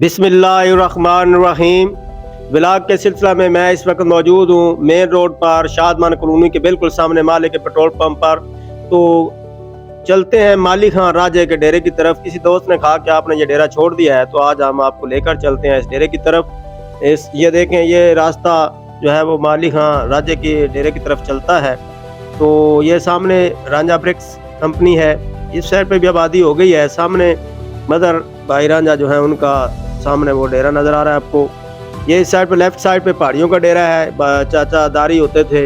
बिस्मिल्लाहिर्रहमानिर्रहीम। व्लॉग के सिलसिला में मैं इस वक्त मौजूद हूँ मेन रोड पर शादमान कॉलोनी के बिल्कुल सामने मालिक के पेट्रोल पंप पर। तो चलते हैं माली खां राजे के डेरे की तरफ। किसी दोस्त ने कहा कि आपने ये डेरा छोड़ दिया है, तो आज हम आपको लेकर चलते हैं इस डेरे की तरफ। ये देखें, ये रास्ता जो है वो माली खां राजे के डेरे की तरफ चलता है। तो ये सामने रांझा ब्रिक्स कंपनी है, इस साइड पे भी आबादी हो गई है। सामने मदर भाई रांझा जो है उनका सामने वो डेरा नज़र आ रहा है आपको। ये इस साइड पे लेफ्ट साइड पे पहाड़ियों का डेरा है। चाचा दारी होते थे,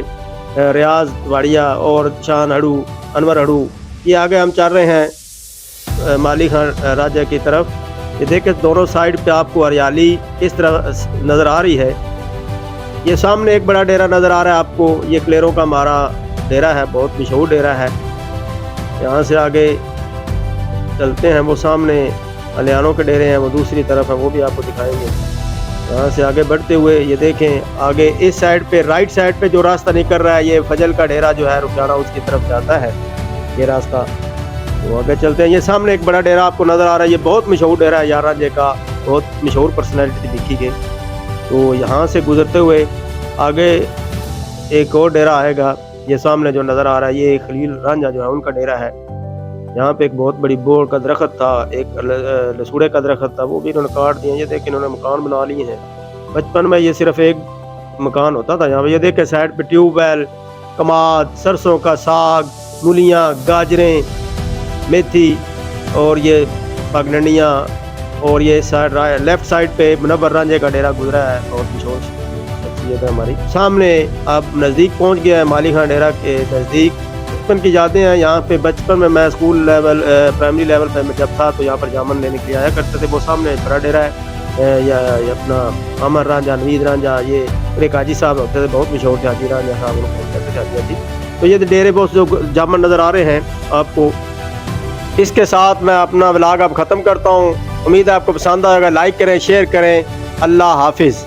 रियाज वाड़िया और शान हड़ू, अनवर हड़ू। ये आगे हम चल रहे हैं माली खां राजा की तरफ। ये देखें दोनों साइड पे आपको हरियाली इस तरह नज़र आ रही है। ये सामने एक बड़ा डेरा नज़र आ रहा है आपको, ये क्लेरों का हमारा डेरा है, बहुत मशहूर डेरा है। यहाँ से आगे चलते हैं, वो सामने अलियानों के डेरे हैं, वो दूसरी तरफ है, वो भी आपको दिखाएंगे। यहाँ से आगे बढ़ते हुए ये देखें, आगे इस साइड पे राइट साइड पे जो रास्ता निकल रहा है, ये फजल का डेरा जो है रुखसाना उसकी तरफ जाता है ये रास्ता। तो आगे चलते हैं, ये सामने एक बड़ा डेरा आपको नज़र आ रहा है। ये बहुत मशहूर डेरा है यार रांझे का, बहुत मशहूर पर्सनैलिटी दिखी गई। तो यहाँ से गुजरते हुए आगे एक और डेरा आएगा, ये सामने जो नज़र आ रहा है, ये खलील रांझा जो है उनका डेरा है। यहाँ पे एक बहुत बड़ी बोर का दरख्त था, एक लसूड़े का दरख्त था, वो भी इन्होंने काट दिया। ये देखें इन्होंने मकान बना लिए हैं। बचपन में ये सिर्फ एक मकान होता था यहाँ पे। ये देखें साइड पे ट्यूबवेल, कमाद, सरसों का साग, मूलियाँ, गाजरें, मेथी और ये पगडंडियाँ। और ये साइड लेफ्ट साइड पे मुनव्वर रांझे का डेरा गुजरा है, बहुत मशहूर शख्सियत है हमारी। सामने आप नज़दीक पहुँच गया है माली खां डेरा के नज़दीक। बचपन की यादें हैं यहाँ पे। बचपन में मैं स्कूल लेवल प्राइमरी लेवल पे जब था तो यहाँ पर जामन लेने के लिए आया करते थे। वो सामने बड़ा डेरा है या अपना अमर रांझा, नवीद रांझा, ये एक हाजी साहब होते थे, बहुत मशहूर थे हाजी रांझा साहब, उनको कहते थे हाजी हाजी। तो ये डेरे बहुत जो जामन नज़र आ रहे हैं आपको। इसके साथ मैं अपना व्लॉग अब ख़त्म करता हूँ। उम्मीद है आपको पसंद आएगा। लाइक करें, शेयर करें। अल्लाह हाफिज़।